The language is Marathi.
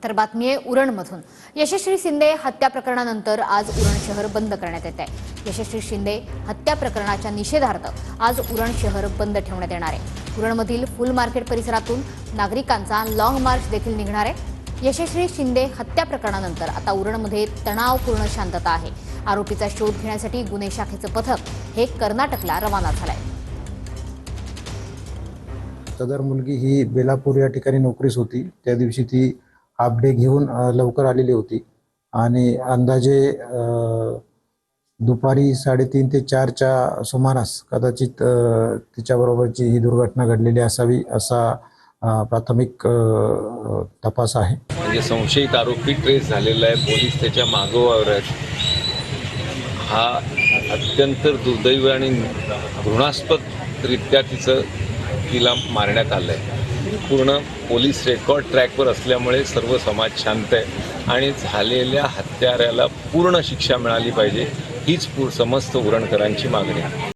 तर बातमी आहे उरणमधून। यशस्वी शिंदे हत्या प्रकरणानंतर आज उरण शहर बंद करण्यात येत आहे। यशस्वी शिंदे हत्या प्रकरणाच्या निषेधार्थ आज उरण शहर बंद ठेवण्यात येणार आहे। उरणमधील फुल मार्केट परिसरातून नागरिकांचा लॉंग मार्च देखील निघणार आहे। यशस्वी शिंदे हत्या प्रकरणानंतर आता उरणमध्ये तणावपूर्ण शांतता आहे। आरोपीचा शोध घेण्यासाठी गुन्हे शाखेचं पथक हे कर्नाटकला रवाना झालंय। सदर मुलगी ही बेलापूर या ठिकाणी नोकरीस होती। त्या दिवशी ती हाफ डे घेऊन लवकर आलेली होती आणि अंदाजे दुपारी 3:30 ते 4च्या सुमारास कदाचित तिच्याबरोबरची ही दुर्घटना घडलेली असावी असा प्राथमिक तपास आहे। म्हणजे संशयित आरोपी ट्रेस झालेला आहे, पोलीस त्याच्या मागोवर आहेत। हा अत्यंत दुर्दैवी आणि घृणास्पदरित्या तिला मारण्यात आलं आहे। पूर्ण पोलीस रेकॉर्ड ट्रॅकवर असल्यामुळे सर्व समाज शांत आहे आणि झालेल्या हत्याऱ्याला पूर्ण शिक्षा मिळाली पाहिजे हीच समस्त उरणकरांची मागणी आहे।